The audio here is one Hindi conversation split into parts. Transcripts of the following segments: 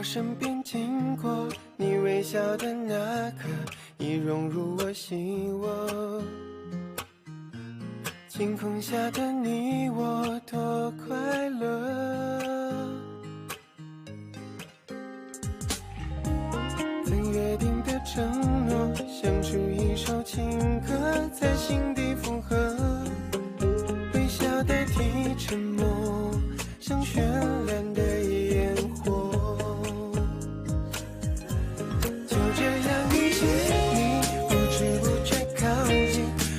身边经过，你微笑的那刻，已融入我心窝。晴空下的你我多快乐，曾约定的承诺，像出一首情歌，在心底附和。微笑代替沉默，像绚烂的烟火。就这样遇见你，不知不觉靠近，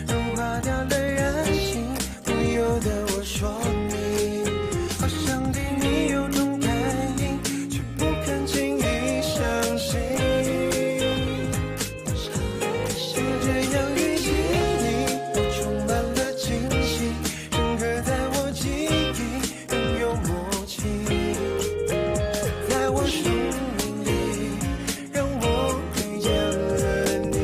融化掉了人性，不由得我说你，好想对你有种感应，却不敢轻易相信。就这样遇见你，我充满了惊喜，深刻在我记忆，拥有默契，在我生命里，让我遇见了你。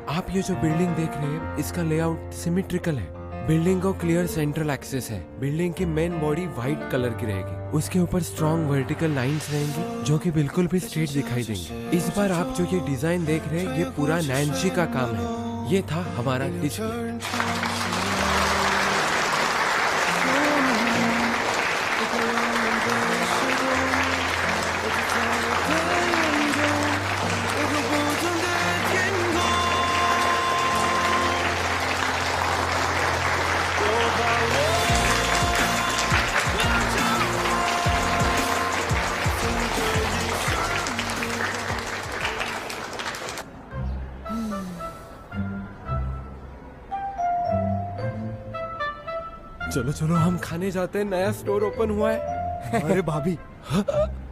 आप ये जो बिल्डिंग देख रहे हैं, इसका लेआउट सिमेट्रिकल है। बिल्डिंग को क्लियर सेंट्रल एक्सेस है। बिल्डिंग की मेन बॉडी व्हाइट कलर की रहेगी, उसके ऊपर स्ट्रॉन्ग वर्टिकल लाइंस रहेंगी जो कि बिल्कुल भी स्ट्रेट दिखाई देंगी। इस बार आप जो ये डिजाइन देख रहे हैं, ये पूरा नैन्सी का काम है। ये था हमारा डिस्प्ले। चलो चलो हम खाने जाते हैं, नया स्टोर ओपन हुआ है। अरे भाभी,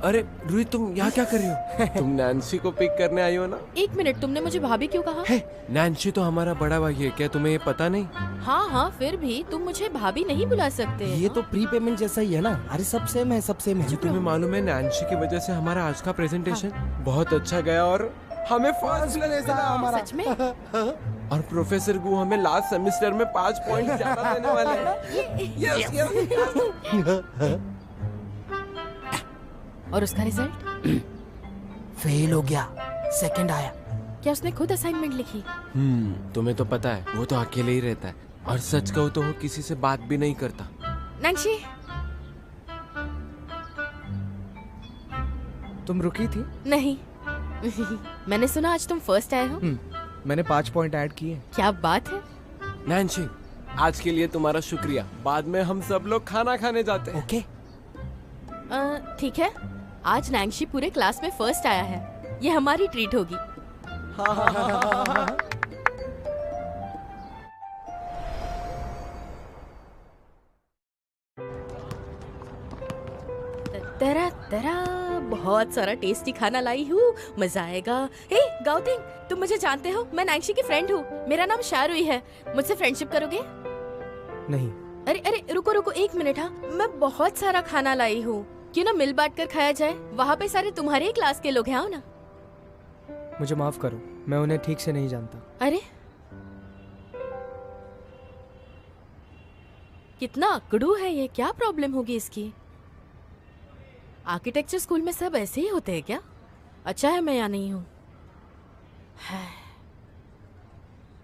अरे रोहित, तुम यहाँ क्या कर रही हो? तुम नैन्सी को पिक करने आई हो ना? एक मिनट, तुमने मुझे भाभी क्यों कहा? है, नैन्सी तो हमारा बड़ा भाई है, क्या तुम्हें ये पता नहीं? हाँ हाँ, फिर भी तुम मुझे भाभी नहीं बुला सकते। ये तो प्री पेमेंट जैसा ही है ना। अरे सब सेम है, सब सेम है। तुम्हें मालूम है, नैन्सी की वजह से हमारा आज का प्रेजेंटेशन बहुत अच्छा गया और हमें फर्स्ट मिला हमारा। सच में? और प्रोफेसर गु हमें लास्ट सेमेस्टर में 5 पॉइंट ज्यादा देने वाले हैं। Yes yes. और उसका रिजल्ट? फेल हो गया, सेकंड आया। क्या उसने खुद असाइनमेंट लिखी? तुम्हें तो पता है, वो तो अकेले ही रहता है और सच कहूँ तो वो किसी से बात भी नहीं करता। नैन्सी, तुम रुकी थी? नहीं। मैंने सुना आज तुम फर्स्ट आए हो। मैंने 5 पॉइंट ऐड किए। क्या बात है। नैन्सी, आज के लिए तुम्हारा शुक्रिया। बाद में हम सब लोग खाना खाने जाते हैं। ओके। ठीक है, आज नैन्सी पूरे क्लास में फर्स्ट आया है, ये हमारी ट्रीट होगी। तेरा तेरा बहुत सारा टेस्टी खाना लाई हूँ, मजा आएगा। हे गाउटिंग, तुम मुझे जानते हो, मैं नैन्सी की फ्रेंड हूँ। मेरा नाम शारुई है, मुझसे फ्रेंडशिप करोगे? नहीं। अरे अरे रुको रुको, एक मिनट। हाँ, मैं बहुत सारा खाना लाई हूँ, क्यों ना मिल बांट कर खाया जाए? वहाँ पे सारे तुम्हारे ही क्लास के लोग हैं, आओ ना। मुझे माफ करो, मैं उन्हें ठीक से नहीं जानता। अरे कितना अकड़ू है ये, क्या प्रॉब्लम होगी इसकी? आर्किटेक्चर स्कूल में सब ऐसे ही होते हैं क्या? अच्छा है मैं यहाँ नहीं हूँ।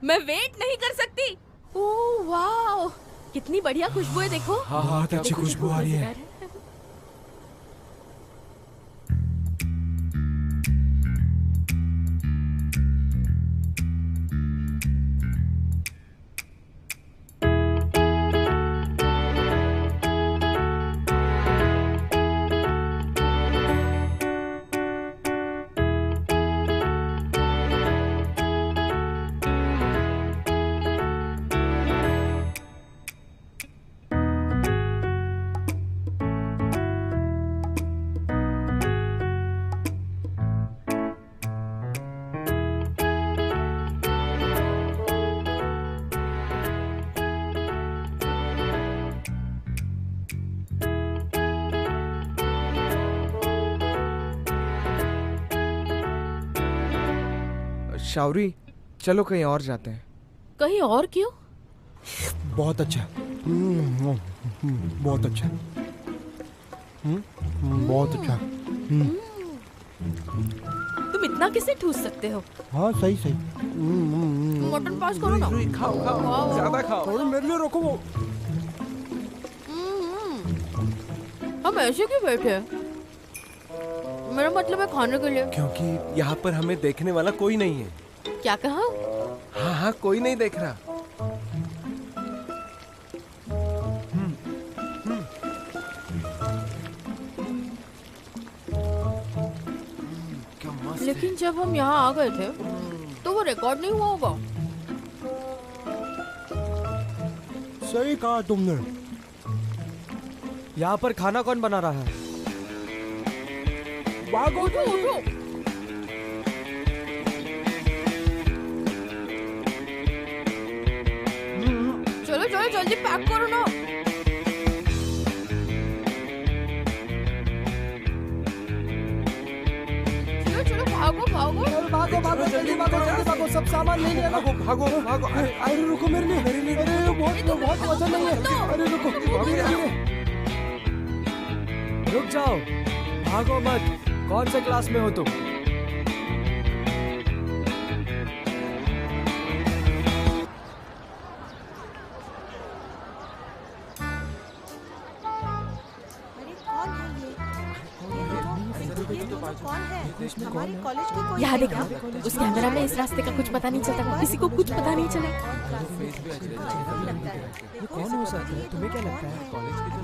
मैं वेट नहीं कर सकती। ओह वाह, कितनी बढ़िया खुशबू है, देखो। हाँ, अच्छी खुशबू आ रही है। शावरी, चलो कहीं और जाते हैं। कहीं और क्यों? बहुत अच्छा। बहुत अच्छा। बहुत अच्छा। तुम इतना किसे ठूस सकते हो? हाँ सही सही। मटन पास करो ना। खाओ खाओ, ज्यादा खाओ। थोड़ी मेरे लिए रोको वो। हम ऐसे क्यों बैठे हैं? मेरा मतलब है खाने के लिए। क्योंकि यहाँ पर हमें देखने वाला कोई नहीं है। क्या कहा? हाँ हाँ, कोई नहीं देख रहा। क्या मस्त है। लेकिन जब हम यहाँ आ गए थे तो वो रिकॉर्ड नहीं हुआ होगा। सही कहा तुमने। यहाँ पर खाना कौन बना रहा है? उठो उठो। चलो चलो जल्दी पैक करो ना। चलो चलो भागो भागो। भागो भागो, जल्दी भागो, जल्दी भागो, सब सामान ले लिया ना। भागो भागो भागो। अरे रुको, मेरे लिए, अरे बहुत वजन नहीं है। अरे रुको, धीरे धीरे। रुक जाओ, भागो मत। कौन से क्लास में हो तुम? यहाँ देखो, उस कैमरा में इस रास्ते का कुछ पता नहीं चलता। किसी को कुछ पता नहीं चले। ये कौन हो सकता है? तुम्हें क्या लगता है?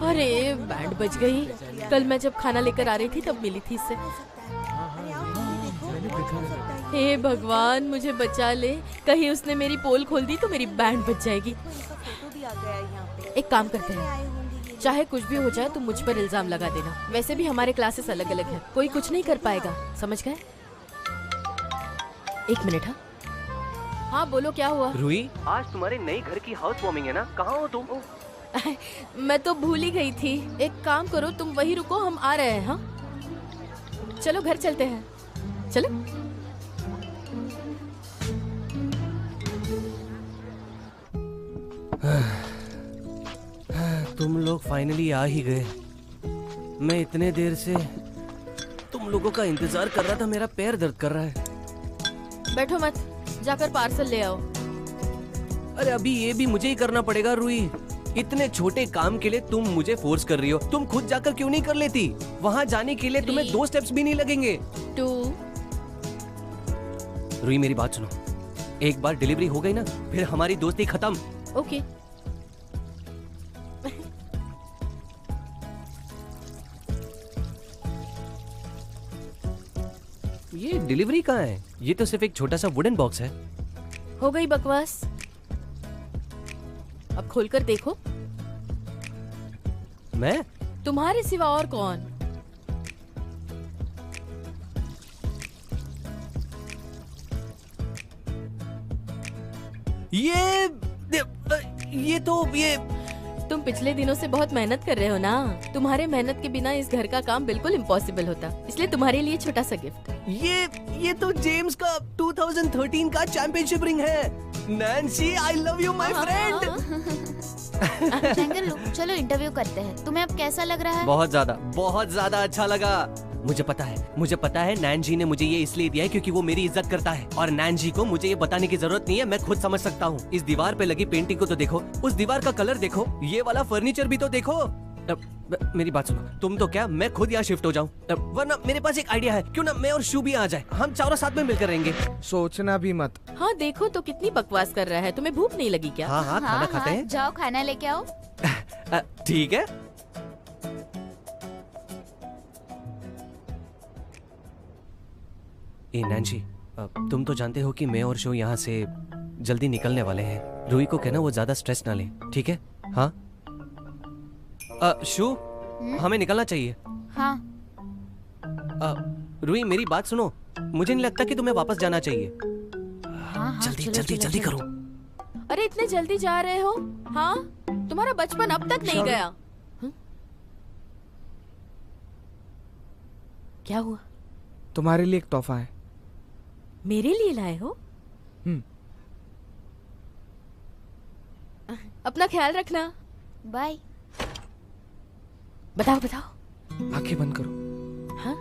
अरे बैंड बज गई। कल मैं जब खाना लेकर आ रही थी तब मिली थी इससे। हे भगवान, मुझे बचा ले। कहीं उसने मेरी पोल खोल दी तो मेरी बैंड बज जाएगी। एक काम करते हैं, चाहे कुछ भी हो जाए तुम मुझ पर इल्जाम लगा देना। वैसे भी हमारे क्लासेस अलग अलग हैं, कोई कुछ नहीं कर पाएगा। समझ गए? एक मिनट। हाँ बोलो, क्या हुआ? रूही, आज तुम्हारे नई घर की हाउस वार्मिंग है ना? कहाँ हो तुम? मैं तो भूल ही गई थी। एक काम करो, तुम वहीं रुको, हम आ रहे हैं। हाँ चलो घर चलते हैं। चलो। तुम लोग फाइनली आ ही गए। मैं इतने देर से तुम लोगों का इंतजार कर रहा था। मेरा पैर दर्द कर रहा है। बैठो मत, जाकर पार्सल ले आओ। अरे अभी ये भी मुझे ही करना पड़ेगा रूही। इतने छोटे काम के लिए तुम मुझे फोर्स कर रही हो। तुम खुद जाकर क्यों नहीं कर लेती? वहाँ जाने के लिए तुम्हें 2 स्टेप्स भी नहीं लगेंगे। 2 रूही मेरी बात सुनो, एक बार डिलीवरी हो गई ना, फिर हमारी दोस्ती खत्म। ओके। ये डिलीवरी कहाँ है? ये तो सिर्फ एक छोटा सा वुडन बॉक्स है। हो गई बकवास, अब खोलकर देखो। मैं? तुम्हारे सिवा और कौन? ये तो तुम पिछले दिनों से बहुत मेहनत कर रहे हो ना। तुम्हारे मेहनत के बिना इस घर का काम बिल्कुल इम्पॉसिबल होता। इसलिए तुम्हारे लिए छोटा सा गिफ्ट। ये तो जेम्स का 2013 का चैंपियनशिप रिंग है। Nancy, I love you my friend. Shankar लो, चलो इंटरव्यू करते हैं। तुम्हें अब कैसा लग रहा है? बहुत ज्यादा अच्छा लगा। मुझे पता है नैन्जी ने मुझे ये इसलिए दिया है क्योंकि वो मेरी इज्जत करता है। और नैन्जी को मुझे ये बताने की जरूरत नहीं है, मैं खुद समझ सकता हूँ। इस दीवार पे लगी पेंटिंग को तो देखो, उस दीवार का कलर देखो, ये वाला फर्नीचर भी तो देखो। मेरी बात सुनो, तुम तो क्या, मैं खुद यहाँ शिफ्ट हो जाऊँ। वरना मेरे पास एक आइडिया है, क्यों ना मैं और शू भी आ जाए, हम चारों साथ में मिलकर रहेंगे। सोचना भी मत। हाँ देखो तो कितनी बकवास कर रहा है। तुम्हें भूख नहीं लगी क्या? हाँ खाना खाते हैं। जाओ खाना लेके आओ। ठीक है। नैन्सी, तुम तो जानते हो कि मैं और शो यहाँ से जल्दी निकलने वाले हैं। रूही को कहना वो ज्यादा स्ट्रेस ना ले, ठीक है? हाँ शो, हमें निकलना चाहिए। हाँ। रूही मेरी बात सुनो, मुझे नहीं लगता कि तुम्हें वापस जाना चाहिए। हाँ, जल्दी करो। अरे इतने जल्दी जा रहे हो? हाँ, तुम्हारा बचपन अब तक नहीं गया। क्या हुआ? तुम्हारे लिए एक तोहफा है। मेरे लिए लाए हो? अपना ख्याल रखना। बाय। बताओ बताओ। आंखें बंद करो। हाँ?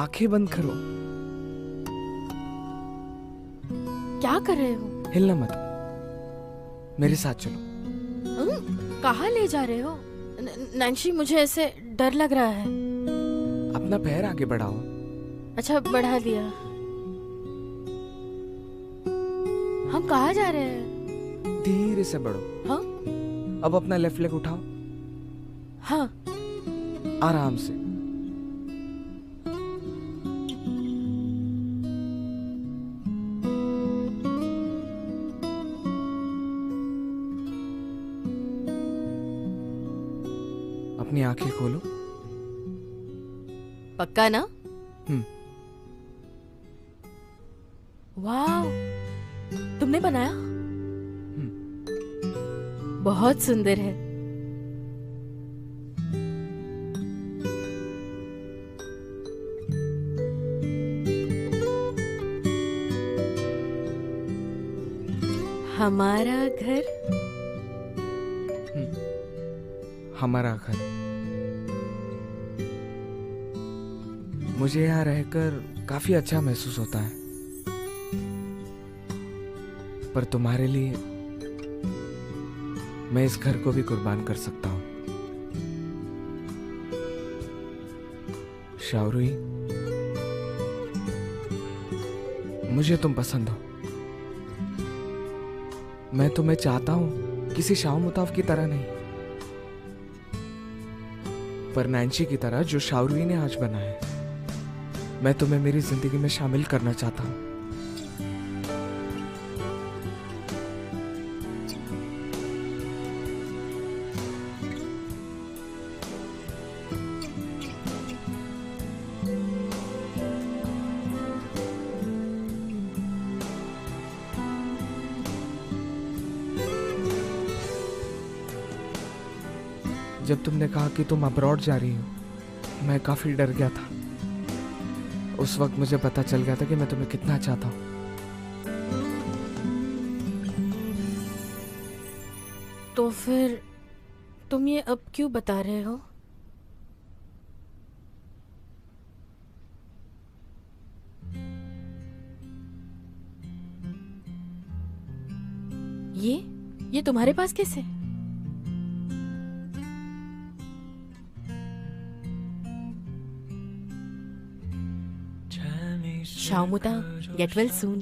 आंखें बंद करो। क्या कर रहे हो? हिलना मत, मेरे साथ चलो। कहाँ ले जा रहे हो? नैन्सी, मुझे ऐसे डर लग रहा है। अपना पैर आगे बढ़ाओ। अच्छा, बढ़ा दिया। हम कहाँ जा रहे हैं? धीरे से बढ़ो। हाँ? अब अपना लेफ्ट लेग उठाओ। हाँ। आराम से। अपनी आंखें खोलो। पक्का ना? हम्म। वाह, तुमने बनाया? बहुत सुंदर है। हमारा घर। हमारा घर। मुझे यहाँ रहकर काफी अच्छा महसूस होता है, पर तुम्हारे लिए मैं इस घर को भी कुर्बान कर सकता हूँ। शाओरुई, मुझे तुम पसंद हो। मैं तुम्हें चाहता हूं, किसी शाओ मुताफ की तरह नहीं, पर नैन्सी की तरह जो शाओरुई ने आज बनाया है। मैं तुम्हें मेरी जिंदगी में शामिल करना चाहता हूं। जब तुमने कहा कि तुम अब्रॉड जा रही हो, मैं काफी डर गया था। उस वक्त मुझे पता चल गया था कि मैं तुम्हें कितना चाहता हूं। तो फिर तुम ये अब क्यों बता रहे हो? ये तुम्हारे पास कैसे? शाओमुता, get well soon.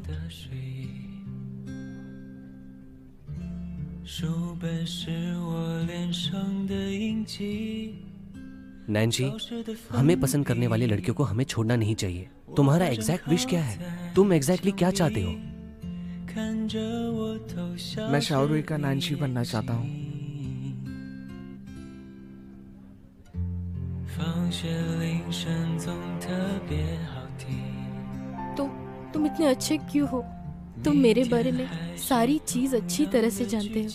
नैन्सी, हमें पसंद करने वाली लड़कियों को हमें छोड़ना नहीं चाहिए। तुम्हारा एग्जैक्ट विश क्या है? तुम एग्जैक्टली क्या चाहते हो? मैं शाओरुई का नैन्सी बनना चाहता हूँ। तुम इतने अच्छे क्यों हो? तुम मेरे बारे में सारी चीज अच्छी तरह से जानते हो,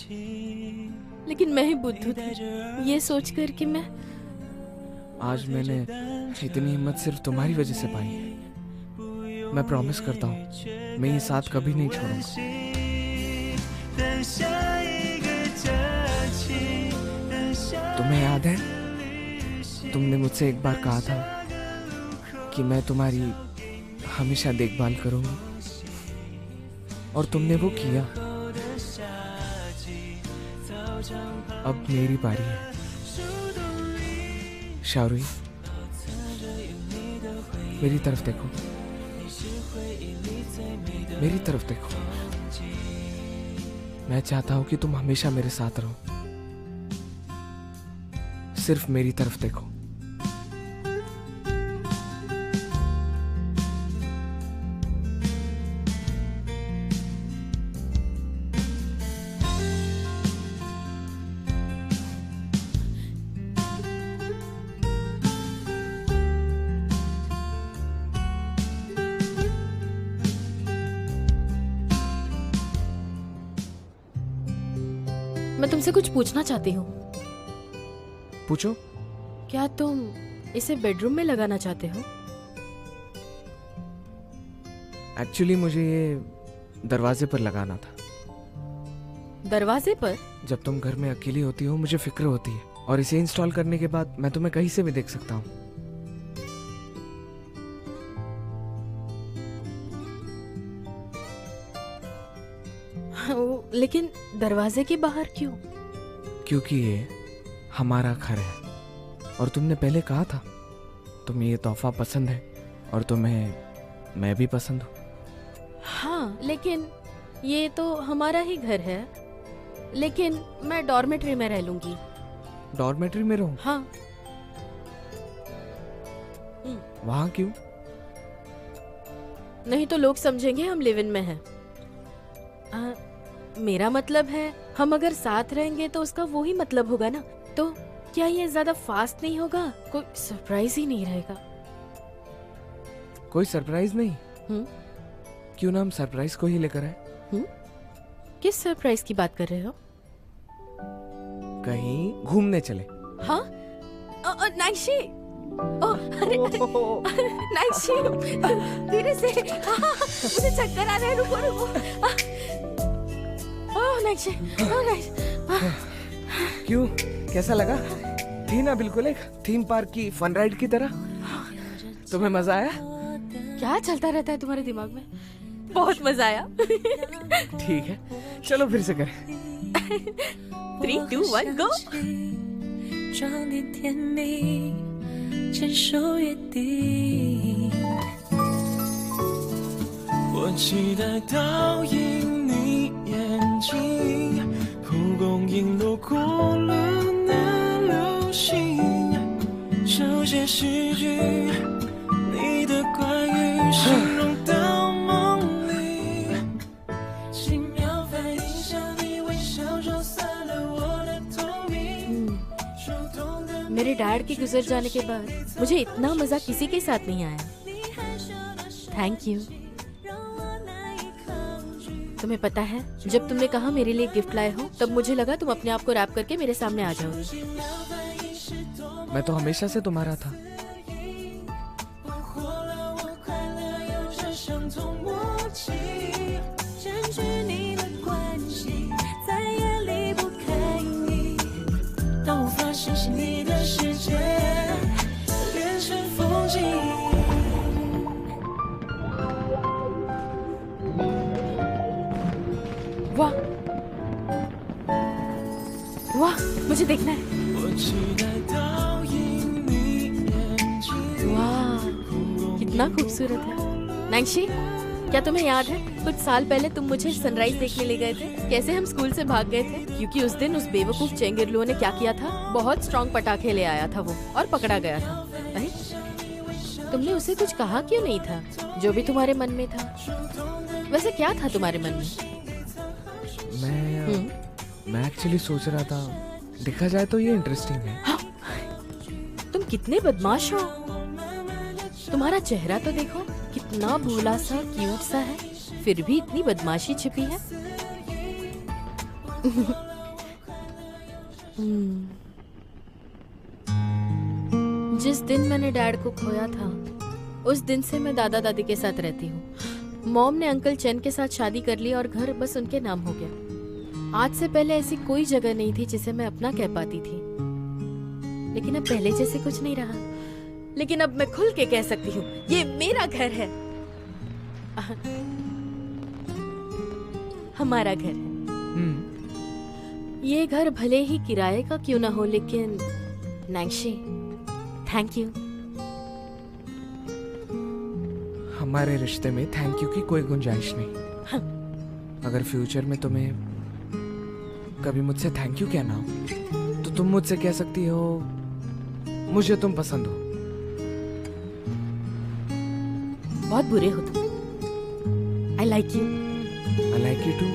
लेकिन मैं ही बुद्धू थी ये सोचकर कि मैं आज मैंने इतनी हिम्मत सिर्फ तुम्हारी वजह से पाई है। मैं प्रॉमिस करता हूँ, मैं ये साथ कभी नहीं छोड़ूंगा। तुम्हें याद है, तुमने मुझसे एक बार कहा था कि मैं तुम्हारी हमेशा देखभाल करूंगी, और तुमने वो किया। अब मेरी बारी है। शाओरुई, मेरी तरफ देखो, मेरी तरफ देखो। मैं चाहता हूं कि तुम हमेशा मेरे साथ रहो। सिर्फ मेरी तरफ देखो। मैं तुमसे कुछ पूछना चाहती हूँ। पूछो। क्या तुम इसे बेडरूम में लगाना चाहते हो? एक्चुअली मुझे ये दरवाजे पर लगाना था। दरवाजे पर? जब तुम घर में अकेली होती हो मुझे फिक्र होती है, और इसे इंस्टॉल करने के बाद मैं तुम्हें कहीं से भी देख सकता हूँ। लेकिन दरवाजे के बाहर क्यों? क्योंकि ये हमारा घर है, और तुमने पहले कहा था तुम्हें ये तोहफा पसंद है, और तुम्हें मैं भी पसंद हूँ। हाँ, लेकिन ये तो हमारा ही घर है, लेकिन मैं डॉर्मेट्री में रह लूंगी। डॉर्मेट्री में रहूं? हाँ। वहाँ क्यों? नहीं तो लोग समझेंगे हम लिव इन में हैं। मेरा मतलब है हम अगर साथ रहेंगे तो उसका वो ही मतलब होगा ना। तो क्या ये ज्यादा फास्ट नहीं होगा? कोई सरप्राइज ही नहीं रहेगा। कोई सरप्राइज नहीं? क्यों ना हम सरप्राइज को ही लेकर आए? किस सरप्राइज की बात कर रहे हो? कहीं घूमने चले। हाँ? नाइशी, अरे नाइशी, धीरे से, मुझे चक्कर आ रहे हैं, रुको रुको। नाइशी, क्यों, कैसा लगा? थी ना बिल्कुल एक थीम पार्क की फन राइड की तरह। तुम्हें मजा आया? क्या चलता रहता है तुम्हारे दिमाग में? बहुत मजा आया। ठीक है, चलो फिर से करें। 3, 2, 1 go。 装点甜蜜，牵手约定。我期待倒映你眼睛，蒲公英路过了那流星，手写诗句，你的关于形容到梦里，轻描反应向你微笑，就散了我的透明。手动的 मेरे डैड के गुजर जाने के बाद मुझे इतना मजा किसी के साथ नहीं आया। Thank you. तुम्हें पता है, जब तुमने कहा मेरे लिए गिफ्ट लाए हो, तब मुझे लगा तुम अपने आप को रैप करके मेरे सामने आ जाओगे। मैं तो हमेशा से तुम्हारा था। वाह वाह, मुझे देखना है। वाह, कितना खूबसूरत है। नाइशी, क्या तुम्हें याद है कुछ साल पहले तुम मुझे सनराइज देखने ले गए थे? कैसे हम स्कूल से भाग गए थे क्योंकि उस दिन उस बेवकूफ चेंगिरलुओ ने क्या किया था? बहुत स्ट्रॉन्ग पटाखे ले आया था वो, और पकड़ा गया था। अरे, तुमने उसे कुछ कहा क्यों नहीं था जो भी तुम्हारे मन में था? वैसे क्या था तुम्हारे मन में? मैं एक्चुअली सोच रहा था, देखा जाए तो ये इंटरेस्टिंग है। हाँ, तुम कितने बदमाश हो। तुम्हारा चेहरा तो देखो, कितना भोला सा क्यूट सा है, फिर भी इतनी बदमाशी छिपी है। जिस दिन मैंने डैड को खोया था, उस दिन से मैं दादा दादी के साथ रहती हूँ। मॉम ने अंकल चैन के साथ शादी कर ली और घर बस उनके नाम हो गया। आज से पहले ऐसी कोई जगह नहीं थी जिसे मैं अपना कह पाती थी, लेकिन अब पहले जैसे कुछ नहीं रहा। लेकिन अब मैं खुल के कह सकती हूँ, ये मेरा घर है, हमारा घर है। ये घर भले ही किराए का क्यों ना हो, लेकिन नाइशी, थैंक यू। हमारे रिश्ते में थैंक यू की कोई गुंजाइश नहीं। हाँ। अगर फ्यूचर में तुम्हें कभी मुझसे थैंक यू कहना हो, तो तुम मुझसे कह सकती हो, मुझे तुम पसंद हो। बहुत बुरे हो तुम। I like you. I like you too.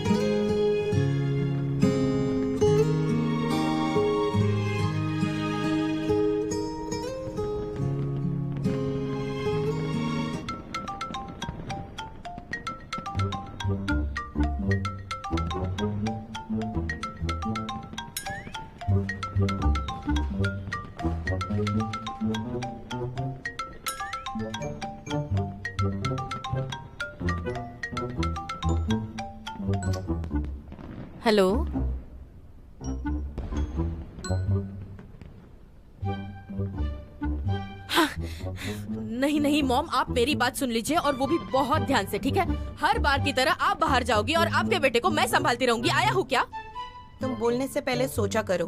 Hello. नहीं नहीं मॉम, आप मेरी बात सुन लीजिए और वो भी बहुत ध्यान से, ठीक है? हर बार की तरह आप बाहर जाओगी और आपके बेटे को मैं संभालती रहूंगी। आया हूँ क्या? तुम बोलने से पहले सोचा करो।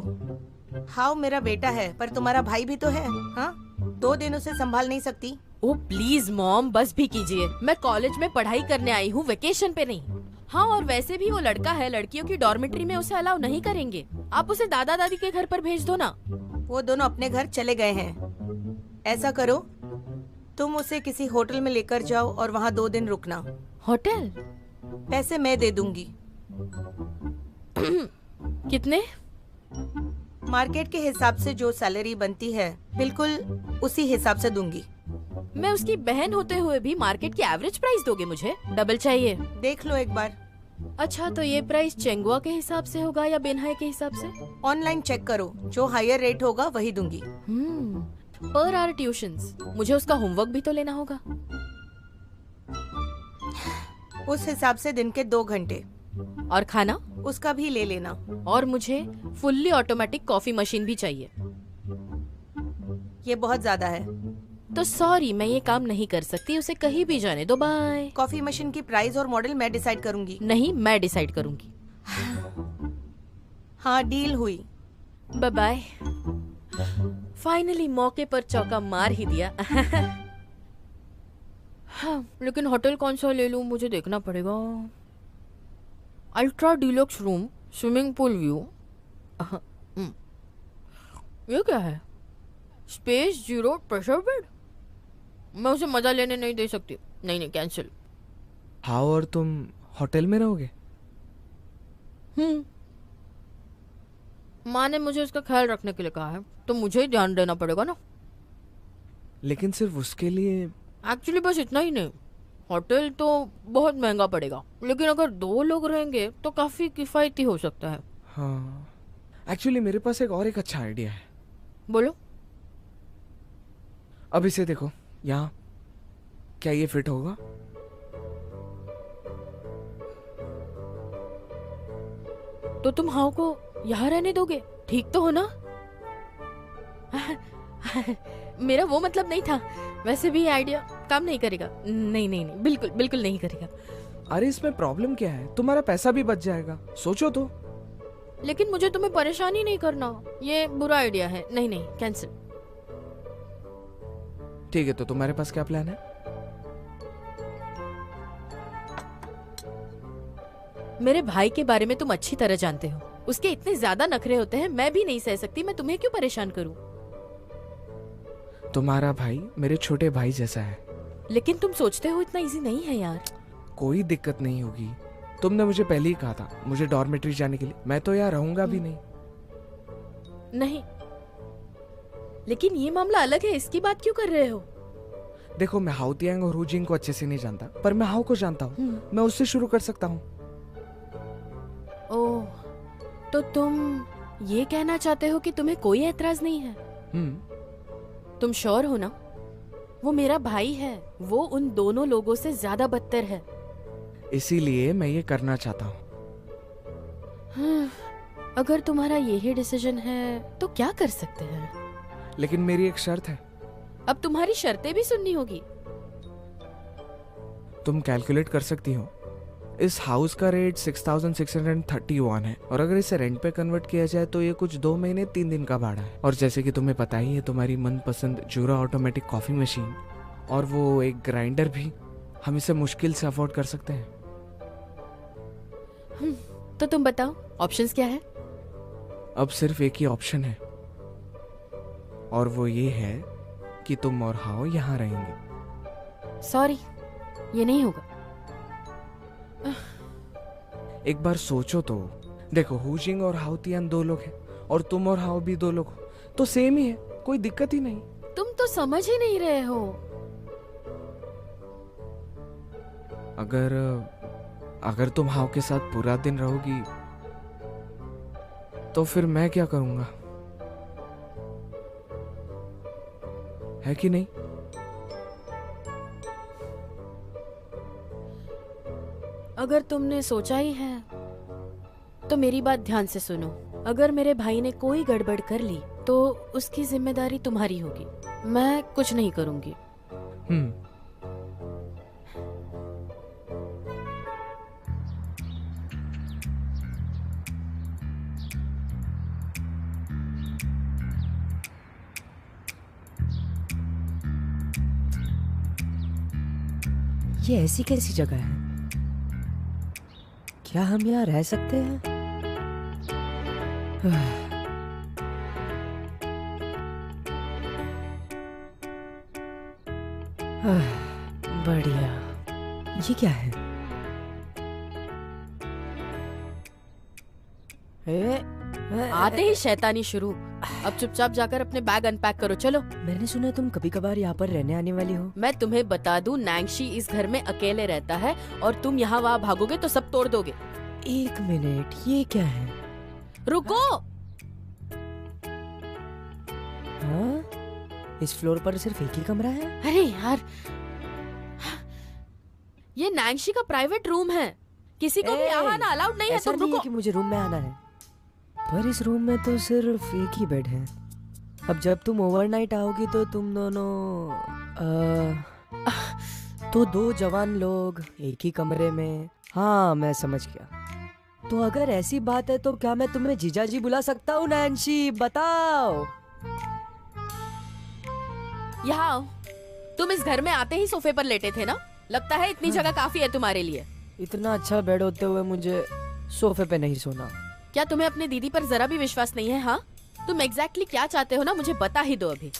हाँ मेरा बेटा है, पर तुम्हारा भाई भी तो है। हाँ 2 दिन उसे संभाल नहीं सकती? ओ प्लीज मॉम, बस भी कीजिए। मैं कॉलेज में पढ़ाई करने आई हूँ, वेकेशन पे नहीं। हाँ और वैसे भी वो लड़का है, लड़कियों की डॉर्मेट्री में उसे अलाउ नहीं करेंगे। आप उसे दादा दादी के घर पर भेज दो ना। वो दोनों अपने घर चले गए हैं। ऐसा करो, तुम उसे किसी होटल में लेकर जाओ और वहाँ 2 दिन रुकना। होटल? पैसे मैं दे दूंगी। कितने? मार्केट के हिसाब से जो सैलरी बनती है बिल्कुल उसी हिसाब से दूंगी। मैं उसकी बहन होते हुए भी मार्केट की एवरेज प्राइस दोगे मुझे? डबल चाहिए। देख लो एक बार। अच्छा तो ये प्राइस चेंगुआ के हिसाब से होगा या बेनहाई के हिसाब से? ऑनलाइन चेक करो, जो हायर रेट होगा वही दूंगी। पर आवर ट्यूशंस, मुझे उसका होमवर्क भी तो लेना होगा। उस हिसाब से दिन के 2 घंटे। और खाना? उसका भी ले लेना। और मुझे फुल्ली ऑटोमेटिक कॉफी मशीन भी चाहिए। ये बहुत ज्यादा है। तो सॉरी, मैं ये काम नहीं कर सकती। उसे कहीं भी जाने दो, बाय। कॉफी मशीन की प्राइस और मॉडल मैं डिसाइड करूंगी। नहीं, मैं डिसाइड करूंगी। हाँ डील हुई। Bye bye. फाइनली मौके पर चौका मार ही दिया। हाँ, लेकिन होटल कौन सा ले लूं मुझे देखना पड़ेगा। Ultra deluxe room, swimming pool view. ये क्या है? Space 0 pressure bed? मैं उसे मजा लेने नहीं दे सकती। नहीं नहीं, कैंसिल। हाँ और तुम होटल में रहोगे? माँ ने मुझे उसका ख्याल रखने के लिए कहा है, तो मुझे ही ध्यान देना पड़ेगा ना। लेकिन सिर्फ उसके लिए? एक्चुअली बस इतना ही नहीं, होटल तो बहुत महंगा पड़ेगा, लेकिन अगर 2 लोग रहेंगे तो काफी किफायती हो सकता है। हाँ एक्चुअली मेरे पास एक अच्छा आइडिया है। बोलो। अब इसे देखो, यहाँ क्या ये फिट होगा? तो तुम हाउ को यहाँ रहने दोगे? ठीक तो हो ना? मेरा वो मतलब नहीं था। वैसे भी आइडिया काम नहीं करेगा। नहीं नहीं नहीं, बिल्कुल बिल्कुल नहीं करेगा। अरे इसमें प्रॉब्लम क्या है? तुम्हारा पैसा भी बच जाएगा, सोचो तो। लेकिन मुझे तुम्हें परेशान ही नहीं करना। ये बुरा आइडिया है। नहीं नहीं, कैंसिल। ठीक है, तो तुम्हारे पास क्या प्लान है? मेरे भाई के बारे में तुम अच्छी तरह जानते हो। उसके इतने ज्यादा नखरे होते हैं, मैं भी नहीं सह सकती। मैं तुम्हें क्यों परेशान करूं? तुम्हारा भाई मेरे छोटे भाई जैसा है। लेकिन तुम सोचते हो इतना इजी नहीं है यार। कोई दिक्कत नहीं होगी। तुमने मुझे पहले ही कहा था मुझे डॉर्मेट्री जाने के लिए। मैं तो यहाँ रहूंगा भी नहीं। नहीं, लेकिन ये मामला अलग है। इसकी बात क्यों कर रहे हो? देखो, मैं हाउतियांग और हुजिंग को अच्छे से नहीं जानता, पर मैं हाउ को जानता हूँ। मैं उससे शुरू कर सकता हूँ। ओह, तो तुम ये कहना चाहते हो कि तुम्हें कोई एतराज नहीं है? तुम श्योर हो ना? वो मेरा भाई है। वो उन दोनों लोगों से ज्यादा बदतर है। इसीलिए मैं ये करना चाहता हूँ। अगर तुम्हारा यही डिसीजन है तो क्या कर सकते हैं? लेकिन मेरी एक शर्त है। अब तुम्हारी शर्तें भी सुननी होगी। तुम कैलकुलेट कर सकती हो, इस हाउस का रेट 6631 है और अगर इसे रेंट पे कन्वर्ट किया जाए तो ये कुछ 2 महीने 3 दिन का भाड़ा है। और जैसे कि तुम्हें पता ही है, तुम्हारी मनपसंद जूरा ऑटोमेटिक कॉफी मशीन और वो एक ग्राइंडर भी हम इसे मुश्किल से अफोर्ड कर सकते हैं। तो तुम बताओ, ऑप्शंस क्या है? अब सिर्फ एक ही ऑप्शन है और वो ये है कि तुम और हाओ यहाँ रहेंगे। सॉरी, ये नहीं होगा। एक बार सोचो तो। देखो, हुजिंग और हाउतियान 2 लोग हैं और तुम और हाओ भी 2 लोग हो, तो सेम ही है, कोई दिक्कत ही नहीं। तुम तो समझ ही नहीं रहे हो। अगर तुम हाओ के साथ पूरा दिन रहोगी तो फिर मैं क्या करूंगा, है कि नहीं? अगर तुमने सोचा ही है तो मेरी बात ध्यान से सुनो। अगर मेरे भाई ने कोई गड़बड़ कर ली तो उसकी जिम्मेदारी तुम्हारी होगी। मैं कुछ नहीं करूंगी। ये ऐसी कैसी जगह है? क्या हम यहाँ रह सकते हैं? बढ़िया। ये क्या है? आते ही शैतानी शुरू। अब चुपचाप जाकर अपने बैग अनपैक करो, चलो। मैंने सुना तुम कभी कभार यहाँ पर रहने आने वाली हो। मैं तुम्हें बता दूं, नैंगशी इस घर में अकेले रहता है और तुम यहाँ वहाँ भागोगे तो सब तोड़ दोगे। एक मिनट, ये क्या है? रुको। हाँ? इस फ्लोर पर सिर्फ एक ही कमरा है? अरे यार, ये नैंगशी का प्राइवेट रूम है, किसी को भी यहाँ आना अलाउड नहीं है। ऐसा तुम नहीं रुको। है कि मुझे रूम में आना है, पर इस रूम में तो सिर्फ एक ही बेड है। अब जब तुम ओवरनाइट आओगी तो तुम दोनों तो 2 जवान लोग एक ही कमरे में। हाँ, मैं समझ गया। तो अगर ऐसी बात है तो क्या मैं तुम्हें जीजा जी बुला सकता हूँ? नैंसी, बताओ। यहाँ आओ। तुम इस घर में आते ही सोफे पर लेटे थे ना? लगता है इतनी जगह काफी है तुम्हारे लिए। इतना अच्छा बेड होते हुए मुझे सोफे पे नहीं सोना। क्या तुम्हें अपनी दीदी पर जरा भी विश्वास नहीं है? हाँ, तुम एग्जैक्टली क्या चाहते हो ना, मुझे बता ही दो अभी।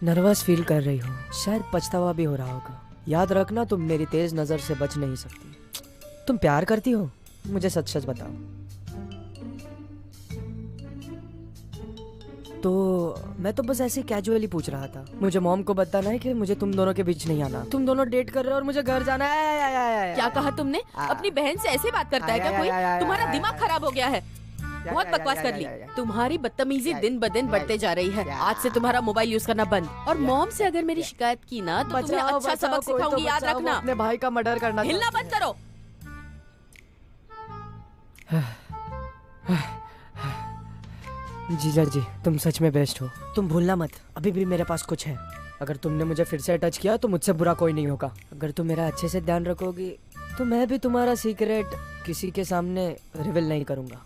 नर्वस फील कर रही हो, शायद पछतावा भी हो रहा होगा। याद रखना, तुम मेरी तेज नजर से बच नहीं सकती। तुम प्यार करती हो? मुझे सच सच बताओ। तो मैं तो बस ऐसे कैजुअली पूछ रहा था। मुझे मॉम को बताना है कि मुझे तुम दोनों के बीच नहीं आना। तुम दोनों डेट कर रहे हो और मुझे घर जाना है। क्या कहा तुमने? अपनी बहन से ऐसे बात करता है क्या कोई? तुम्हारा दिमाग खराब हो गया है। बहुत बकवास कर ली। तुम्हारी बदतमीजी दिन ब दिन बढ़ते जा रही है। आज से तुम्हारा मोबाइल यूज करना बंद। और मॉम से अगर मेरी शिकायत की ना तो तुम्हें अच्छा सबक सिखाऊंगी, याद रखना। अपने भाई का मर्डर करना। हिलना बंद करो। जीजा जी, तुम सच में बेस्ट हो। तुम भूलना मत, अभी भी मेरे पास कुछ है। अगर तुमने मुझे फिर से टच किया तो मुझसे बुरा कोई नहीं होगा। अगर तुम मेरा अच्छे से ध्यान रखोगी तो मैं भी तुम्हारा सीक्रेट किसी के सामने रिवील नहीं करूंगा।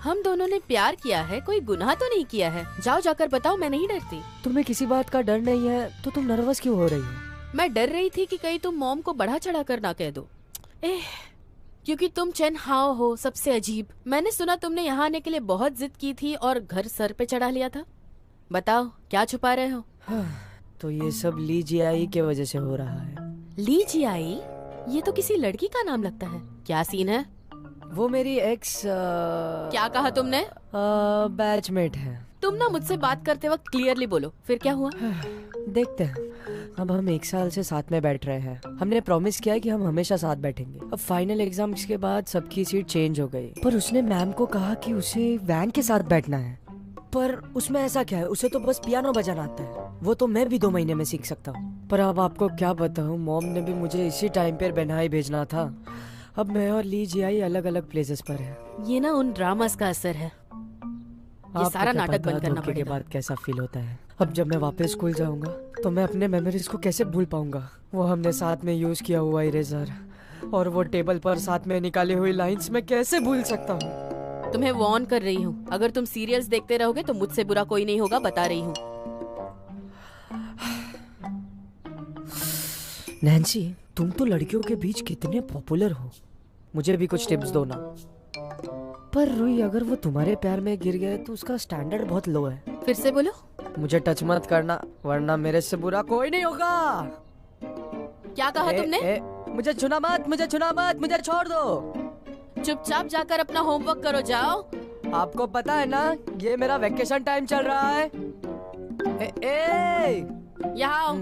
हम दोनों ने प्यार किया है, कोई गुनाह तो नहीं किया है। जाओ जाकर बताओ, मैं नहीं डरती। तुम्हें किसी बात का डर नहीं है तो तुम नर्वस क्यों हो रही हो? मैं डर रही थी कि कहीं तुम मॉम को बढ़ा चढ़ा कर ना कह दो। क्योंकि तुम चेन हाओ हो, सबसे अजीब। मैंने सुना तुमने यहाँ आने के लिए बहुत जिद की थी और घर सर पे चढ़ा लिया था। बताओ, क्या छुपा रहे हो? तो ये सब ली जियाई के वजह से हो रहा है। ली जियाई? ये तो किसी लड़की का नाम लगता है। क्या सीन है? वो मेरी एक्स क्या कहा तुमने? बैचमेट है। तुम ना मुझसे बात करते वक्त क्लियरली बोलो। फिर क्या हुआ? देखते हैं। अब हम 1 साल से साथ में बैठ रहे हैं। हमने प्रॉमिस किया है कि हम हमेशा साथ बैठेंगे। अब फाइनल एग्जाम्स के बाद सबकी सीट चेंज हो गई, पर उसने मैम को कहा कि उसे वैन के साथ बैठना है। पर उसमें ऐसा क्या है, उसे तो बस पियानो बजाना आता है। वो तो मैं भी 2 महीने में सीख सकता हूँ। पर अब आपको क्या बताऊँ, मॉम ने भी मुझे इसी टाइम पर बेनहाई भेजना था। अब मैं और ली जियाई अलग अलग प्लेसेस पर है। ये ना उन ड्रामास का असर है। ये सारा नाटक बंद करना के पड़ेगा। बाद कैसा फील होता है। अब जब मैं वापस स्कूल जाऊंगा तो मैं अपने मेमोरीज को कैसे भूल पाऊंगा। वो हमने साथ में यूज किया हुआ इरेजर और वो टेबल पर साथ में निकाली हुई लाइंस मैं कैसे भूल सकता हूँ। तुम्हें वार्न कर रही हूँ, अगर तुम सीरियल्स देखते रहोगे तो मुझसे बुरा कोई नहीं होगा, बता रही हूँ। नैन्सी, तुम तो लड़कियों के बीच कितने पॉपुलर हो। मुझे भी कुछ टिप्स दो ना। पर रुई, अगर वो तुम्हारे प्यार में गिर गए तो उसका स्टैंडर्ड बहुत लो है। फिर से बोलो। मुझे टच मत करना, वरना मेरे से बुरा कोई नहीं होगा। क्या कहा तुमने? मुझे छूना मत, मुझे छूना मत, मुझे छोड़ दो। चुपचाप जाकर अपना होमवर्क करो, जाओ। आपको पता है ना, ये मेरा वेकेशन टाइम चल रहा है। यहाँ आओ।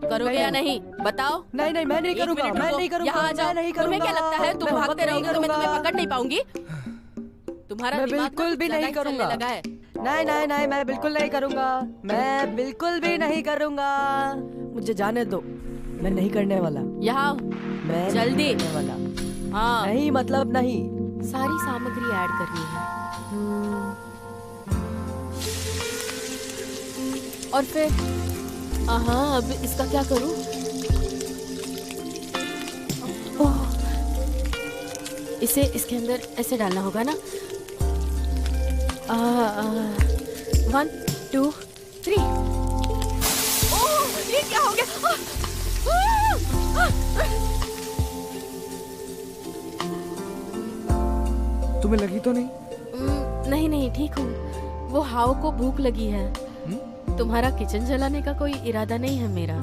करोगे या नहीं बताओ? नहीं नहीं, मैं नहीं करूँगा, मैं नहीं करूँगा। यहाँ आ जाओ। तुम्हें क्या लगता है तुम भागते रहोगे तो मैं तुम्हें पकड़ नहीं पाऊंगी? तुम्हारा मैं दिमाग बिल्कुल भी नहीं करूँगा। नहीं नहीं नहीं, मैं बिल्कुल नहीं करूँगा। मैं बिल्कुल भी नहीं करूँगा। मुझे जाने दो, मैं नहीं करने वाला। यहाँ मैं जल्दी करने वाला। हाँ, नहीं मतलब नहीं। सारी सामग्री ऐड करनी है। और फिर हाँ, अब इसका क्या करूं? ओह, इसे इसके अंदर ऐसे डालना होगा ना। 1 2 3। ओह, ये क्या हो गया? तुम्हें लगी तो नहीं? नहीं नहीं, ठीक हूँ। वो हाव को भूख लगी है। तुम्हारा किचन जलाने का कोई इरादा नहीं है मेरा।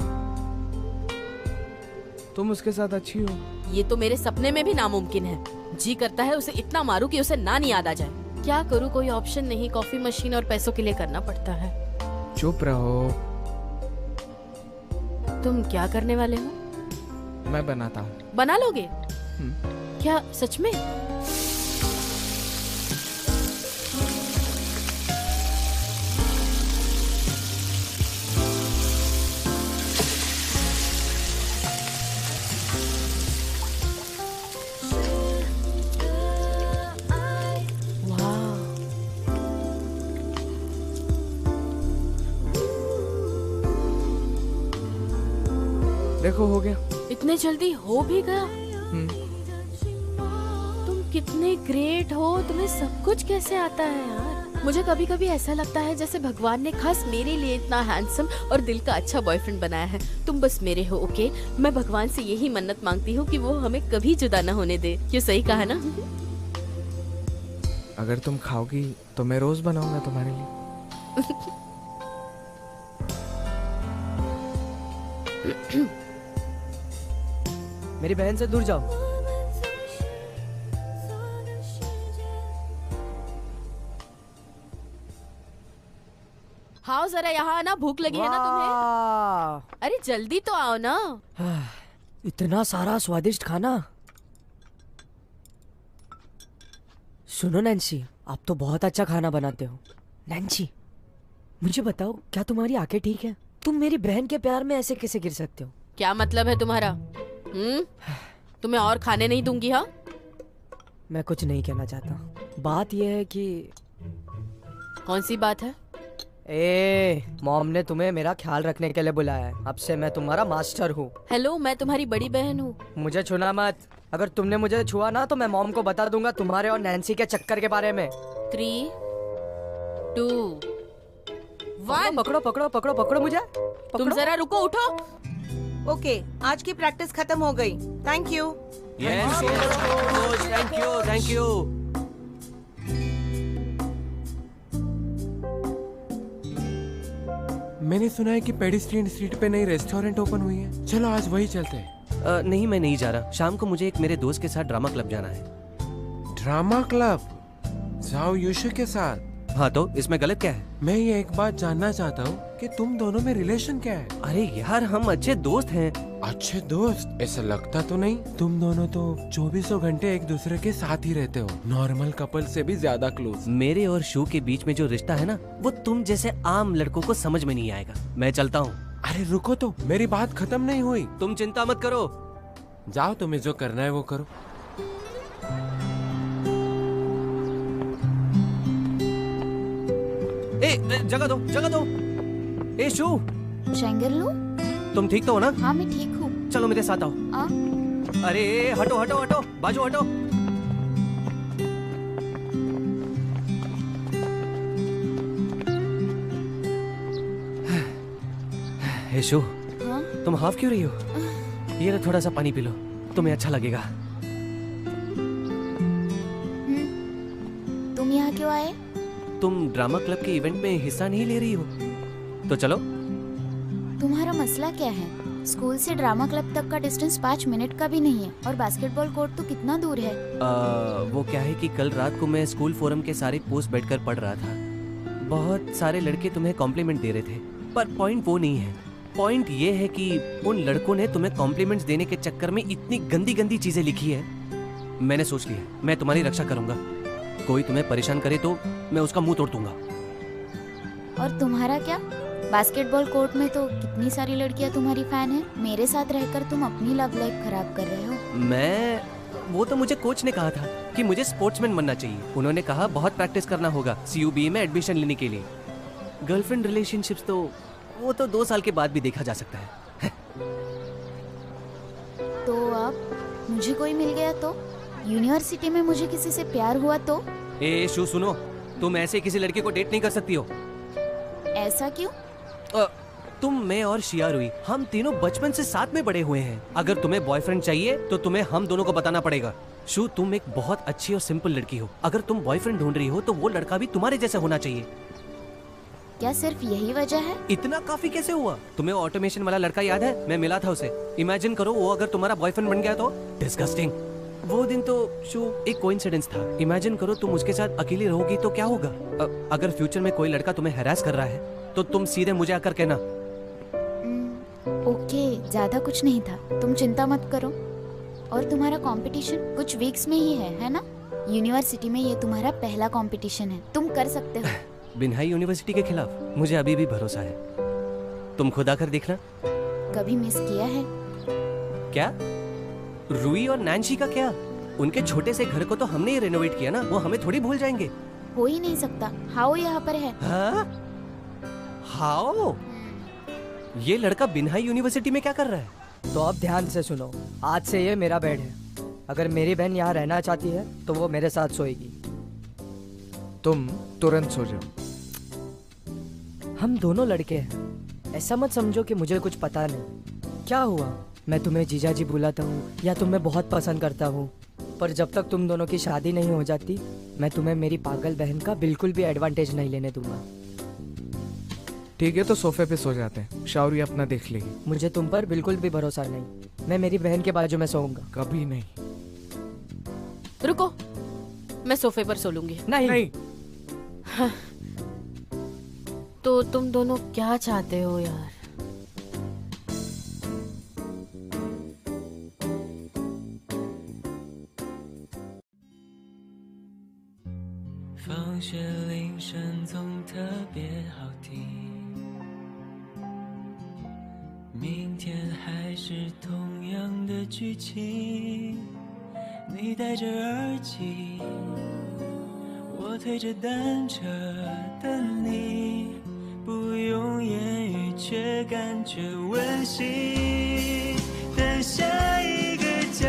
तुम उसके साथ अच्छी हो। ये तो मेरे सपने में भी नामुमकिन है। जी करता है उसे इतना मारूं कि उसे नाम याद आ जाए। क्या करूं, कोई ऑप्शन नहीं। कॉफी मशीन और पैसों के लिए करना पड़ता है। चुप रहो। तुम क्या करने वाले हो? मैं बनाता हूँ। बना लोगे? क्या सच में? देखो हो गया। इतने जल्दी हो भी गया? तुम कितने ग्रेट हो। तुम्हें सब कुछ कैसे आता है यार। मुझे कभी कभी ऐसा लगता है जैसे भगवान ने खास मेरे लिए इतना हैंडसम और दिल का अच्छा बॉयफ्रेंड बनाया है। तुम बस मेरे हो, ओके? मैं भगवान से यही मन्नत मांगती हूँ कि वो हमें कभी जुदा न होने दे। क्यों, सही कहा ना? अगर तुम खाओगी तो मैं रोज बनाऊंगा तुम्हारे लिए। मेरी बहन से दूर जाओ। हाँ, जरा यहाँ आना। भूख लगी है ना तुम्हें? अरे जल्दी तो आओ ना। इतना सारा स्वादिष्ट खाना। सुनो नैन्सी, आप तो बहुत अच्छा खाना बनाते हो। नैन्सी, मुझे बताओ, क्या तुम्हारी आंखें ठीक है? तुम मेरी बहन के प्यार में ऐसे कैसे गिर सकते हो? क्या मतलब है तुम्हारा? तुम्हें और खाने नहीं दूंगी। हाँ, मैं कुछ नहीं कहना चाहता। बात यह है कि... कौन सी बात है? मॉम ने तुम्हें मेरा ख्याल रखने के लिए बुलाया है। अब से मैं तुम्हारा मास्टर हूँ। हेलो, मैं तुम्हारी बड़ी बहन हूँ। मुझे छूना मत। अगर तुमने मुझे छुआ ना तो मैं मॉम को बता दूंगा तुम्हारे और नैन्सी के चक्कर के बारे में। 3 2 1। पकड़ो पकड़ो पकड़ो पकड़ो मुझे। तुम जरा रुको, उठो। ओके, आज की प्रैक्टिस खत्म हो गई। Thank you. Yes, thank you, thank you. मैंने सुना है कि पेडिस्ट्रियन स्ट्रीट पे नई रेस्टोरेंट ओपन हुई है। चलो आज वही चलते हैं। नहीं, मैं नहीं जा रहा। शाम को मुझे एक मेरे दोस्त के साथ ड्रामा क्लब जाना है। Drama club? जाओ यूशु के साथ। हाँ, तो इसमें गलत क्या है? मैं ये एक बात जानना चाहता हूँ कि तुम दोनों में रिलेशन क्या है? अरे यार, हम अच्छे दोस्त हैं। अच्छे दोस्त? ऐसा लगता तो नहीं। तुम दोनों तो 24 घंटे एक दूसरे के साथ ही रहते हो। नॉर्मल कपल से भी ज्यादा क्लोज। मेरे और शू के बीच में जो रिश्ता है ना, वो तुम जैसे आम लड़कों को समझ में नहीं आएगा। मैं चलता हूँ। अरे रुको तो, मेरी बात खत्म नहीं हुई। तुम चिंता मत करो। जाओ, तुम्हें जो करना है वो करो। जगह दो, जगह दो। ए शू, शेंगरलू, तुम ठीक तो हो ना? हाँ, मैं ठीक हूँ। चलो मेरे साथ आओ। अरे हटो हटो हटो, बाजू हटो। ए शू, तुम हाफ क्यों रही हो? ये लो, थोड़ा सा पानी पी लो, तुम्हें अच्छा लगेगा। तुम यहाँ क्यों आए? तुम ड्रामा क्लब के इवेंट में हिस्सा नहीं ले रही हो, तो चलो। तुम्हारा मसला क्या है? स्कूल से ड्रामा क्लब तक का डिस्टेंस 5 मिनट का भी नहीं है, और बास्केटबॉल कोर्ट तो कितना दूर है। वो क्या है कि कल रात को मैं स्कूल फोरम के सारे पोस्ट बैठकर पढ़ रहा था। बहुत सारे लड़के तुम्हें कॉम्प्लीमेंट दे रहे थे, पर पॉइंट वो नहीं है। पॉइंट ये है कि उन लड़कों ने तुम्हें कॉम्प्लीमेंट्स देने के चक्कर में इतनी गंदी गंदी चीजें लिखी है। मैंने सोच लिया, मैं तुम्हारी रक्षा करूंगा। कोई तुम्हें परेशान करे तो मैं उसका मुंह तोड़ दूंगा। और तुम्हारा क्या? बास्केटबॉल कोर्ट में तो कितनी सारी लड़कियां तुम्हारी फैन है। मेरे साथ रहकर तुम अपनी लव लाइफ खराब कर रहे हो। वो तो मुझे कोच ने कहा था कि मुझे स्पोर्ट्समैन बनना चाहिए। उन्होंने कहा बहुत प्रैक्टिस करना होगा CUBA में एडमिशन लेने के लिए। गर्लफ्रेंड रिलेशनशिप्स तो वो तो 2 साल के बाद भी देखा जा सकता है। तो अब मुझे कोई मिल गया तो, यूनिवर्सिटी में मुझे किसी से प्यार हुआ तो? ए शू सुनो, तुम ऐसे किसी लड़के को डेट नहीं कर सकती हो। ऐसा क्यों? तुम, मैं और शिया रुई, हम तीनों बचपन से साथ में बड़े हुए हैं। अगर तुम्हें बॉयफ्रेंड चाहिए तो तुम्हें हम दोनों को बताना पड़ेगा। शू, तुम एक बहुत अच्छी और सिंपल लड़की हो। अगर तुम बॉयफ्रेंड ढूंढ रही हो तो वो लड़का भी तुम्हारे जैसा होना चाहिए। क्या सिर्फ यही वजह है? इतना काफी कैसे हुआ? तुम्हें ऑटोमेशन वाला लड़का याद है? मैं मिला था उसे। इमेजिन करो वो अगर तुम्हारा बॉयफ्रेंड बन गया तो। डिस्गस्टिंग। वो दिन तो शू एक कोइंसिडेंस था। इमेजिन करो तुम उसके साथ अकेली रहोगी तो क्या होगा? अगर फ्यूचर में कोई लड़का तुम्हें हैरास कर रहा है तो तुम सीधे मुझे आकर कहना। ओके, ज्यादा कुछ नहीं था, तुम चिंता मत करो। और तुम्हारा कंपटीशन कुछ वीक्स में ही है ना? यूनिवर्सिटी में ये तुम्हारा पहला कंपटीशन है, तुम कर सकते हो। बिन्हाई यूनिवर्सिटी के खिलाफ मुझे अभी भी भरोसा है। तुम खुद आकर देखना। कभी मिस किया है क्या? रूई और नैन्सी का क्या? उनके छोटे से घर को तो हमने ही रेनोवेट किया ना, वो हमें थोड़ी भूल जाएंगे। हो ही नहीं सकता, हाओ यहाँ पर है। हाँ? हाओ? ये लड़का बिन्हाई यूनिवर्सिटी में क्या कर रहा है? तो अब ध्यान से सुनो, आज से ये मेरा बेड है। अगर मेरी बहन यहाँ रहना चाहती है तो वो मेरे साथ सोएगी। तुम तुरंत सो जाओ। हम दोनों लड़के हैं, ऐसा मत समझो कि मुझे कुछ पता नहीं। क्या हुआ, मैं तुम्हें जीजा जी बुलाता हूँ या तुम्हें बहुत पसंद करता हूँ, पर जब तक तुम दोनों की शादी नहीं हो जाती मैं तुम्हें मेरी पागल बहन का बिल्कुल भी एडवांटेज नहीं लेने दूंगा। ठीक है, तो सोफे पे सो जाते हैं, शावरी अपना देख लेगी। मुझे तुम पर बिल्कुल भी भरोसा नहीं, मैं मेरी बहन के बाजू में सोऊंगा। कभी नहीं। रुको, मैं सोफे पर सो लूंगी। नहीं। हाँ। तो तुम दोनों क्या चाहते हो यार?放学铃声总特别好听，明天还是同样的剧情。你戴着耳机，我推着单车等你，不用言语却感觉温馨。等下一个假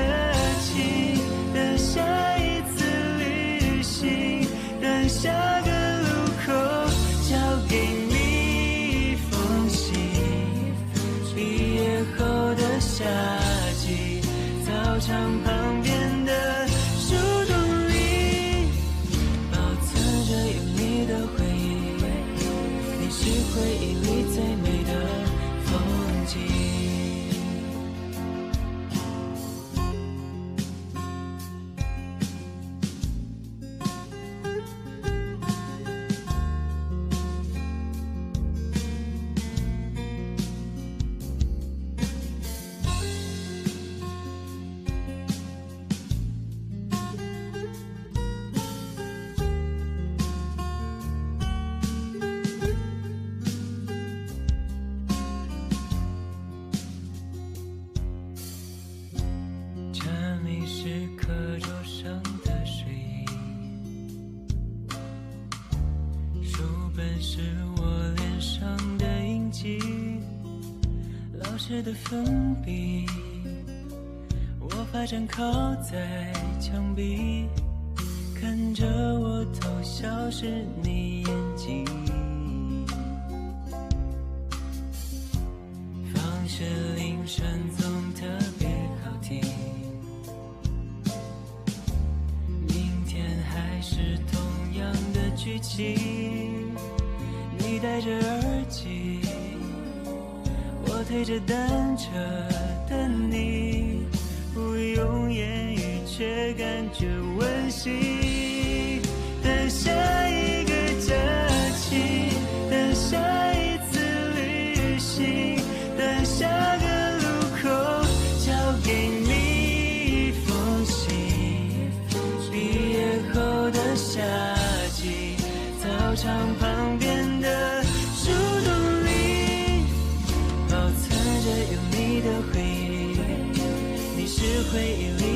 期，等下一次旅行，等下个路口交给你一封信。毕业后的夏季，操场旁边的树洞里，保存着有你的回忆，你是回忆里最美的风景。的粉笔，我发展靠在墙壁，看着我偷笑时你眼睛。放学铃声总特别好听，明天还是同样的剧情。你戴着耳机，我推着单车等你，不用言语却感觉温馨。等下一个假期，等下一次旅行，等下个路口交给你一封信。毕业后的夏季，操场旁边的树洞里，保存着有你的回忆，你是回忆里